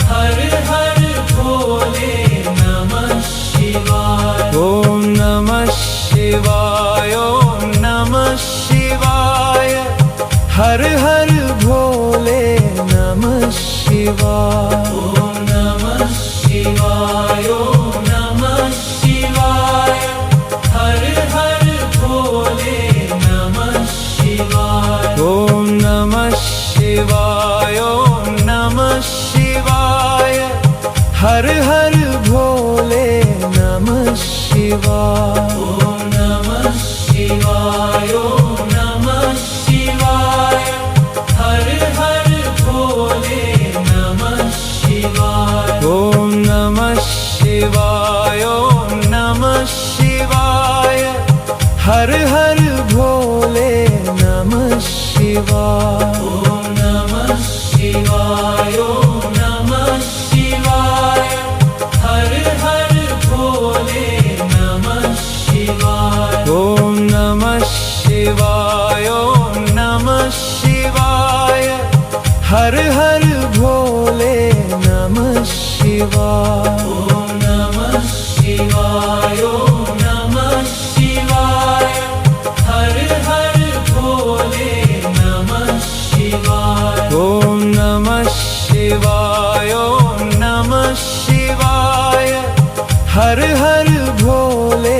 [SPEAKER 2] हर हर भोले नमः शिवाय।
[SPEAKER 1] ओम नमः शिवाय, ओम नमः शिवाय, हर हर भोले नमः शिवाय।
[SPEAKER 2] ओम नमः शिवाय, ओम नमः शिवाय, हर हर भोले नमः शिवाय।
[SPEAKER 1] ओम नमः शिवाय, ओम नमः शिवाय, हर हर भोले नमः शिवाय।
[SPEAKER 2] ओम नमः शिवाय, ओम नमः शिवाय, हर हर
[SPEAKER 1] हर हर भोले नमः शिवाय।
[SPEAKER 2] ओम नमः शिवाय ओम नमः शिवाय हर हर भोले नमः शिवाय।
[SPEAKER 1] ओम नमः शिवाय ओम नमः शिवाय हर हर भोले नमः शिवाय।
[SPEAKER 2] ओम नमः शिवाय ओम नमः शिवाय हर हर भोले नमः शिवाय।
[SPEAKER 1] ओम नमः शिवाय ओम नमः शिवाय हर हर भोले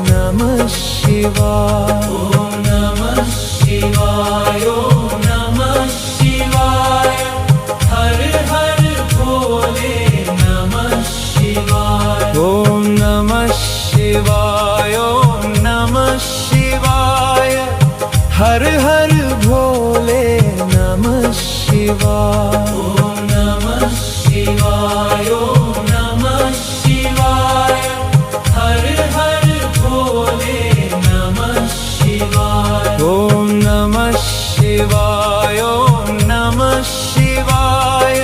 [SPEAKER 1] नमः शिवाय।
[SPEAKER 2] ओम नमः शिवाय ओम नमः शिवाय हर हर भोले नमः शिवाय।
[SPEAKER 1] ओम नमः शिवाय ओम नमः शिवाय हर हर भोले नमः शिवाय।
[SPEAKER 2] ओम नमः शिवाय ओम नमः शिवाय हर हर भोले नमः शिवाय।
[SPEAKER 1] ओम नमः शिवाय ओम नमः शिवाय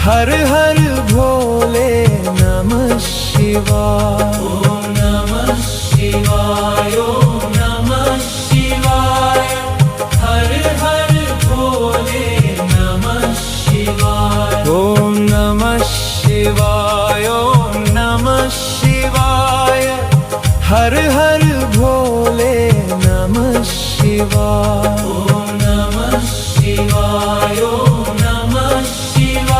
[SPEAKER 1] हर हर भोले नमः शिवाय।
[SPEAKER 2] ओम नमः शिवाय ओम नमः शिवाय हर हर भोले नमः शिवाय।
[SPEAKER 1] ओम नमः शिवाय ओम नमः शिवाय हर हर भोले नमः शिवाय।
[SPEAKER 2] ओम नमः शिवाय ओम नमः शिवाय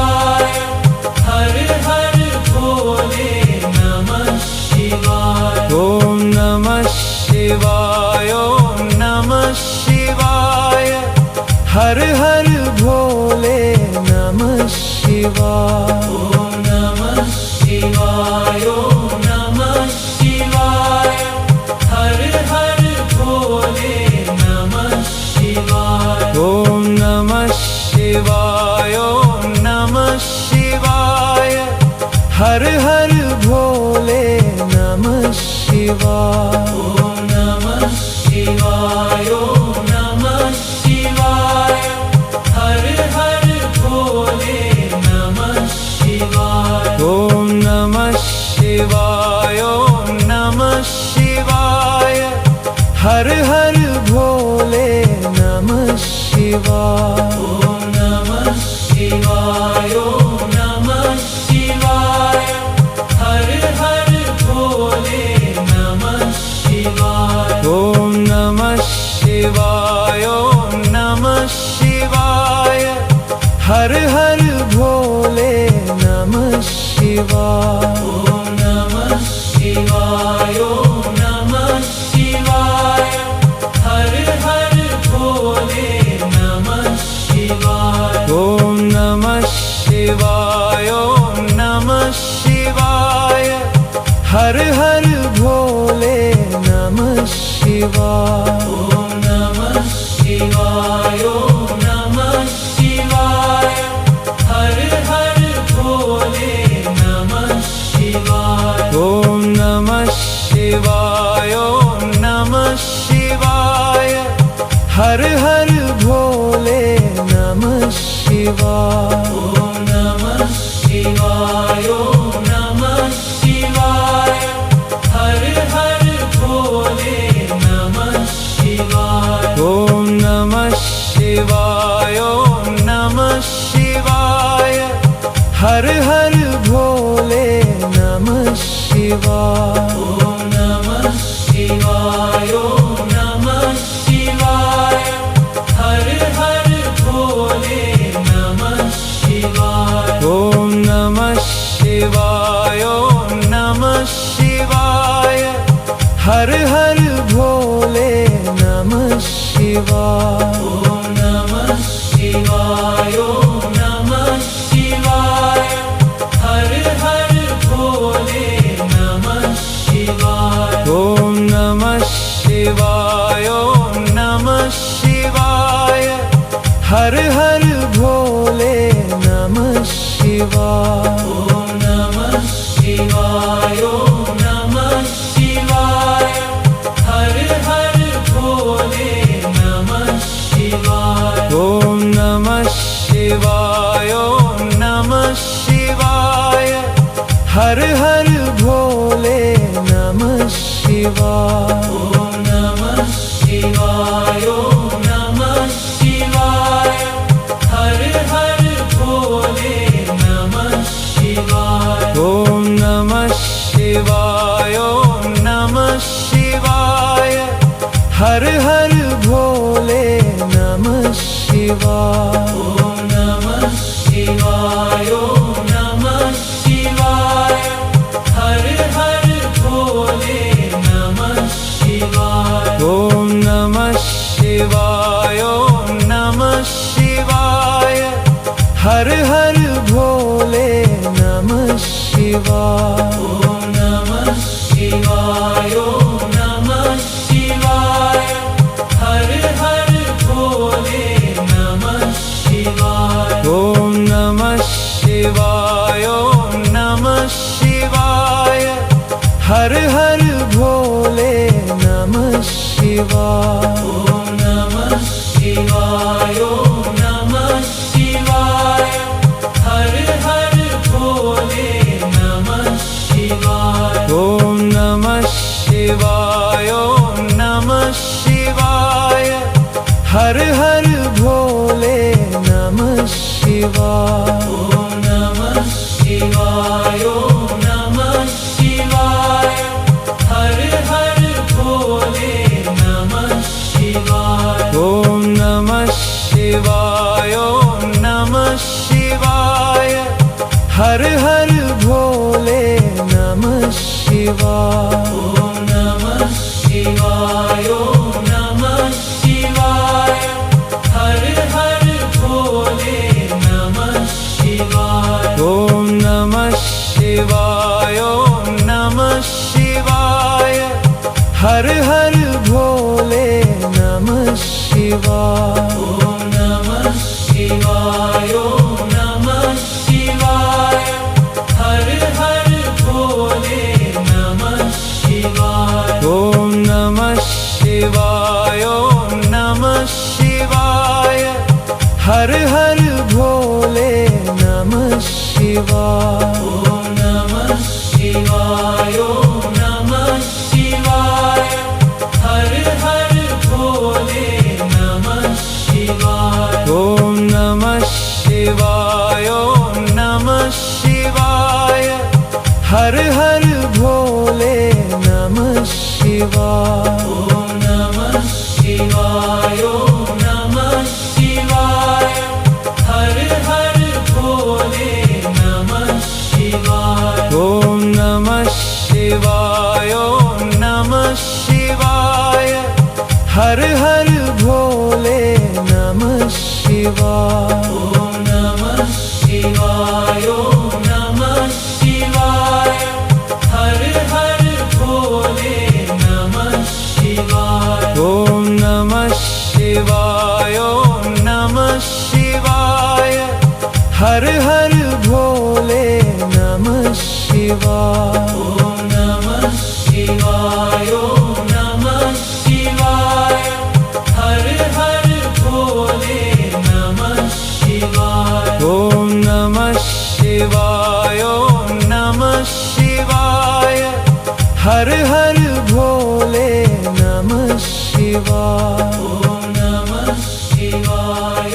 [SPEAKER 2] हर हर भोले नमः शिवाय।
[SPEAKER 1] ओम नमः शिवाय ओम नमः शिवाय हर हर भोले नमः शिवाय।
[SPEAKER 2] ओम नमः शिवाय ओम नमः शिवाय हर हर भोले नमः शिवाय।
[SPEAKER 1] ओम नमः शिवाय ओम नमः शिवाय हर हर भोले नमः शिवाय।
[SPEAKER 2] ओम नमः शिवाय ओम नमः शिवाय हर हर भोले नमः शिवाय।
[SPEAKER 1] ओम नमः शिवाय ओम नमः शिवाय हर हर भोले नमः शिवाय।
[SPEAKER 2] ओम नमः शिवाय ओम नमः शिवाय हर हर भोले नमः शिवाय।
[SPEAKER 1] ओम नमः शिवाय ओम नमः शिवाय हर हर भोले नमः शिवाय।
[SPEAKER 2] ओम नमः शिवाय ओम नमः शिवाय हर हर भोले नमः शिवाय।
[SPEAKER 1] ओम नमः शिवाय ओम नमः शिवाय हर हर भोले नमः शिवाय।
[SPEAKER 2] ओम नमः शिवाय ओम नमः शिवाय हर हर भोले नमः शिवाय।
[SPEAKER 1] ओम नमः शिवाय ओम नमः शिवाय हर हर भोले नमः शिवाय।
[SPEAKER 2] ओम नमः शिवाय ओम नमः शिवाय हर हर भोले नमः शिवाय।
[SPEAKER 1] ओम नमः शिवाय ओम नमः शिवाय हर हर भोले नमः शिवाय।
[SPEAKER 2] ओम नमः शिवाय ओम नमः शिवाय हर हर भोले नमः शिवाय।
[SPEAKER 1] ओम नमः शिवाय ओम नमः शिवाय हर हर भोले नमः शिवाय।
[SPEAKER 2] ओम नमः शिवाय ओम नमः शिवाय हर हर भोले नमः शिवाय।
[SPEAKER 1] ओम नमः शिवाय ओम नमः शिवाय हर हर भोले नमः शिवाय।
[SPEAKER 2] ओम नमः शिवाय ओम नमः शिवाय हर हर
[SPEAKER 1] हर हर भोले नमः शिवाय।
[SPEAKER 2] ओम नमः शिवाय ओम नमः शिवाय हर हर भोले नमः शिवाय।
[SPEAKER 1] ओम नमः शिवाय ओम नमः शिवाय हर हर भोले नमः शिवाय।
[SPEAKER 2] ओम नमः शिवाय ओम नमः शिवाय हर हर भोले नमः शिवाय।
[SPEAKER 1] ओम नमः शिवाय ओम नमः शिवाय हर हर भोले नमः शिवाय।
[SPEAKER 2] ओम नमः शिवाय ओम नमः शिवाय हर हर भोले नमः शिवाय।
[SPEAKER 1] ओम नमः शिवाय ओम नमः शिवाय हर हर भोले नमः शिवाय।
[SPEAKER 2] ओम नमः शिवाय ओम नमः शिवाय हर हर भोले नमः शिवाय।
[SPEAKER 1] ओम नमः शिवाय ओम नमः शिवाय हर हर भोले नमः शिवाय।
[SPEAKER 2] ओम नमः शिवाय ओम नमः शिवाय हर हर भोले नमः शिवाय।
[SPEAKER 1] ओम नमः शिवाय ओम नमः शिवाय हर हर भोले नमः शिवाय।
[SPEAKER 2] ओम नमः शिवाय ओम नमः शिवाय हर हर भोले नमः शिवाय।
[SPEAKER 1] ओम नमः शिवाय ओम नमः शिवाय हर हर भोले नमः शिवाय।
[SPEAKER 2] ओम नमः शिवाय ओम नमः शिवाय हर हर भोले नमः शिवाय।
[SPEAKER 1] ओम नमः शिवाय ओम नमः शिवाय हर हर भोले नमः शिवाय।
[SPEAKER 2] ओम नमः शिवाय ओम नमः शिवाय हर हर भोले नमः शिवाय।
[SPEAKER 1] ओम नमः शिवाय ओम नमः शिवाय हर हर भोले नमः शिवाय।
[SPEAKER 2] ओम नमः शिवाय ओम नमः शिवाय हर हर भोले नमः शिवाय।
[SPEAKER 1] ओम नमः शिवाय ओम नमः शिवाय हर हर भोले नमः शिवाय।
[SPEAKER 2] ओम नमः शिवाय ओम नमः शिवाय हर हर भोले नमः शिवाय।
[SPEAKER 1] ओम नमः शिवाय ओम नमः शिवाय हर हर भोले नमः शिवाय।
[SPEAKER 2] ओम नमः शिवाय।